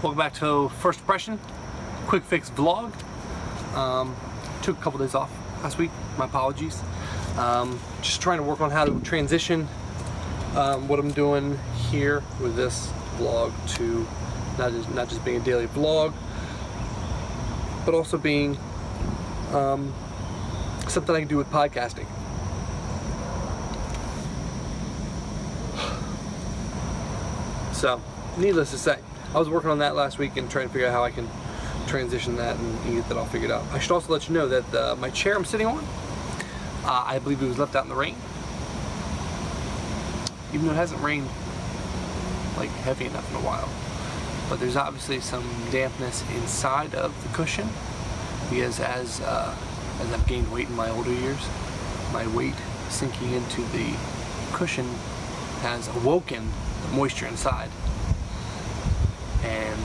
Welcome back to First Impression, quick fix vlog. Took a couple days off last week, my apologies. Just trying to work on how to transition what I'm doing here with this vlog to not just being a daily vlog, but also being something I can do with podcasting. So, needless to say, I was working on that last week and trying to figure out how I can transition that and get that all figured out. I should also let you know that my chair I'm sitting on, I believe it was left out in the rain. Even though it hasn't rained like heavy enough in a while. But there's obviously some dampness inside of the cushion because as I've gained weight in my older years, my weight sinking into the cushion has awoken the moisture inside. And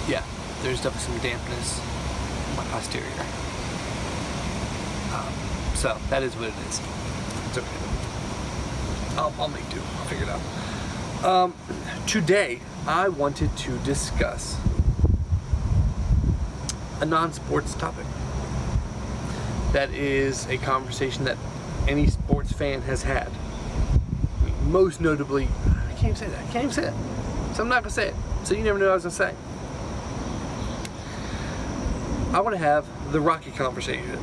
yeah, there's definitely some dampness in my posterior. So that is what it is. It's okay. I'll make do. I'll figure it out. Today, I wanted to discuss a non-sports topic. That is a conversation that any sports fan has had. I mean, most notably, I can't even say that. I can't even say it. So I'm not going to say it. So you never knew what I was going to say. I want to have the Rocky conversation.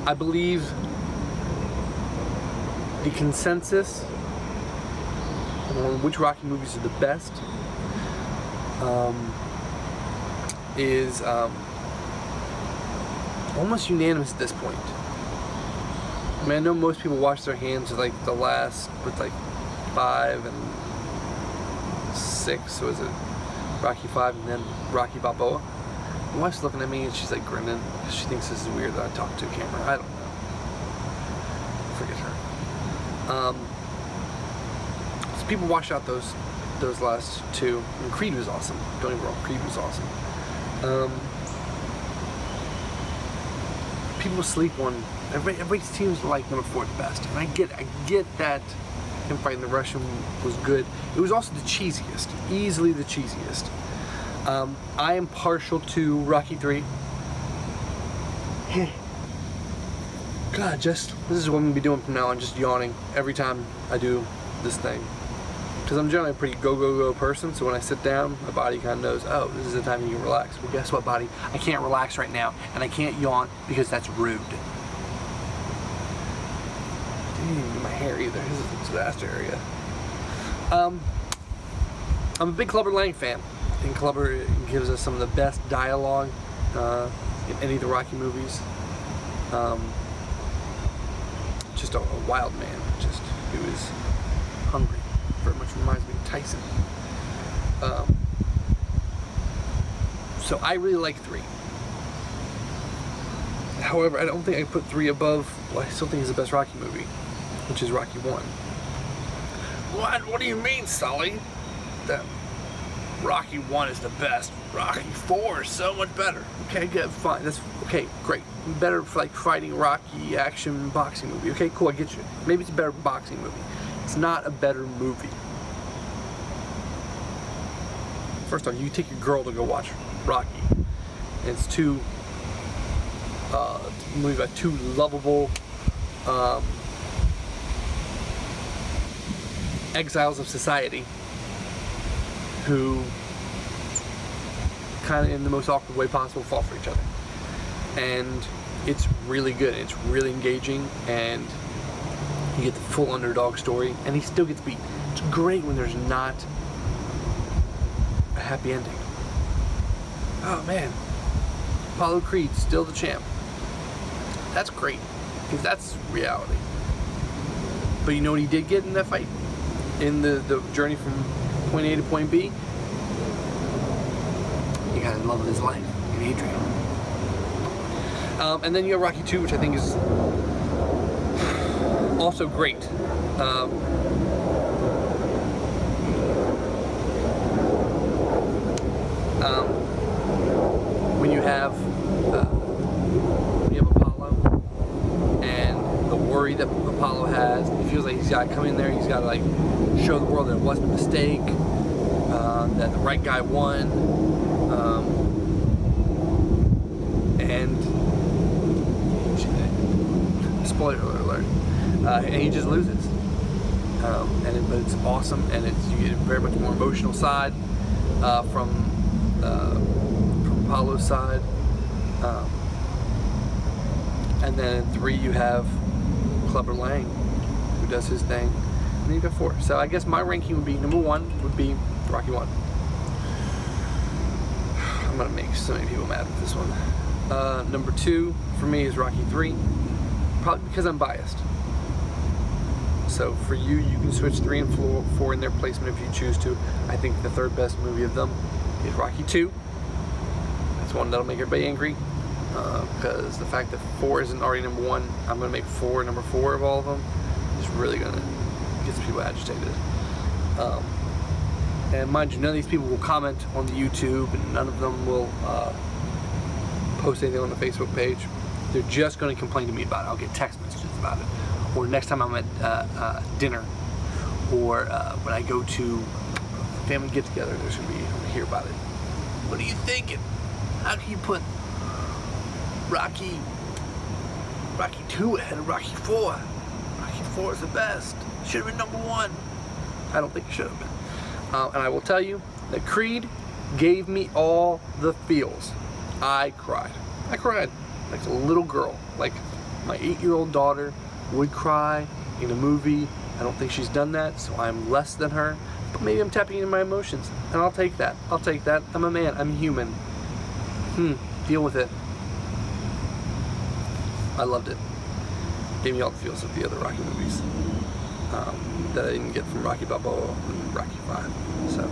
I believe the consensus on which Rocky movies are the best is almost unanimous at this point. I mean, I know most people wash their hands with like the last, with like 5 and 6, so is it Rocky 5 and then Rocky Balboa? My wife's looking at me and she's like grinning. She thinks this is weird that I talk to a camera. I don't know. Forget her. So people wash out those last 2. And Creed was awesome. Don't get me wrong, Creed was awesome. People sleep on. Everybody seems to like number 4 the best, and I get that. Him fighting the Russian was good. It was also the cheesiest, easily the cheesiest. I am partial to Rocky 3. God, this is what I'm gonna be doing from now on, just yawning every time I do this thing. Because I'm generally a pretty go person, so when I sit down, my body kind of knows, oh, this is the time you can relax. But guess what, body? I can't relax right now, and I can't yawn because that's rude. Didn't even get my hair either. This is a vast area. I'm a big Clubber Lang fan. I think Clubber gives us some of the best dialogue in any of the Rocky movies. Just a wild man. He was hungry. Very much reminds me of Tyson. So I really like 3. However, I don't think I put 3 above. Well, I still think it's the best Rocky movie, which is Rocky 1. What do you mean, Sully? That Rocky 1 is the best. Rocky 4 is so much better. Okay, good, fine. That's okay, great. Better for like fighting Rocky action boxing movie. Okay, cool, I get you. Maybe it's a better boxing movie. It's not a better movie. First off, you take your girl to go watch Rocky. And it's a movie about 2 lovable exiles of society who kind of in the most awkward way possible fall for each other. And it's really good, it's really engaging, and you get the full underdog story, and he still gets beat. It's great when there's not a happy ending. Oh man, Apollo Creed still the champ. That's great, because that's reality. But you know what he did get in that fight? In the journey from point A to point B? He got the love of his life in Adrian. And then you have Rocky 2, which I think is also great. When you have Apollo feels like he's got to come in there. He's got to like show the world that it wasn't a mistake, that the right guy won, and spoiler alert, and he just loses. But it's awesome, and you get a very much more emotional side from Apollo's side. And then in 3 you have Clubber Lang, who does his thing, and then you got 4. So I guess my ranking would be number 1 would be Rocky 1. I'm gonna make so many people mad with this one. Number 2 for me is Rocky 3, probably because I'm biased. So for you, you can switch 3 and 4 in their placement if you choose to. I think the 3rd best movie of them is Rocky 2. That's one that'll make everybody angry. Because the fact that 4 isn't already number 1, I'm going to make 4 number 4 of all of them, is really going to get some people agitated. And mind you, none of these people will comment on the YouTube, and none of them will post anything on the Facebook page. They're just going to complain to me about it. I'll get text messages about it. Or next time I'm at dinner, or when I go to a family get-together, there's going to be, I'm going to hear about it. What are you thinking? How can you put Rocky 2 ahead of Rocky 4? Rocky 4 is the best. Should have been number 1. I don't think it should have been. And I will tell you that Creed gave me all the feels. I cried. I cried like a little girl. Like my 8-year-old daughter would cry in a movie. I don't think she's done that, so I'm less than her. But maybe I'm tapping into my emotions, and I'll take that. I'll take that. I'm a man. I'm human. Deal with it. I loved it. Gave me all the feels of the other Rocky movies that I didn't get from Rocky Balboa and Rocky 5. So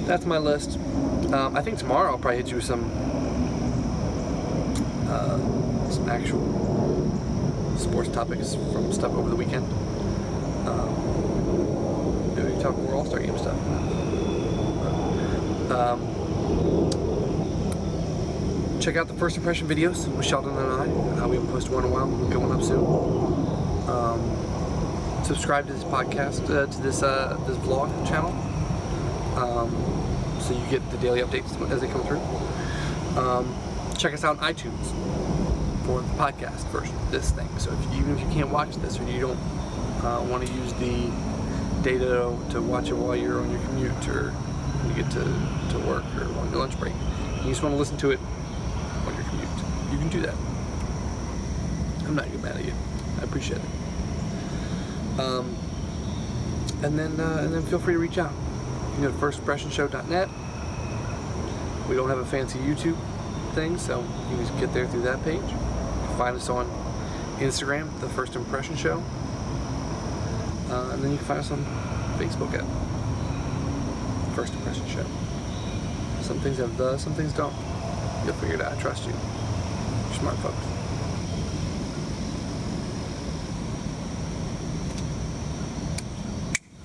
that's my list. I think tomorrow I'll probably hit you with some actual sports topics from stuff over the weekend. Maybe we can talk more All-Star Game stuff. Check out the first impression videos with Sheldon and I. We haven't posted one in a while. We're going up soon. Subscribe to this podcast, to this vlog channel, so you get the daily updates as they come through. Check us out on iTunes for the podcast version of this thing. So even if you can't watch this, or you don't want to use the data to watch it while you're on your commute, or when you get to work, or on your lunch break, and you just want to listen to it on your commute, you can do that. I'm not getting mad at you. I appreciate it. And then feel free to reach out. You go to firstimpressionshow.net. We don't have a fancy YouTube thing, so you can just get there through that page. You can find us on Instagram, The First Impression Show. And then you can find us on Facebook at First Impression Show. Some things have the, some things don't. You'll figure it out. I trust you. You're smart folks.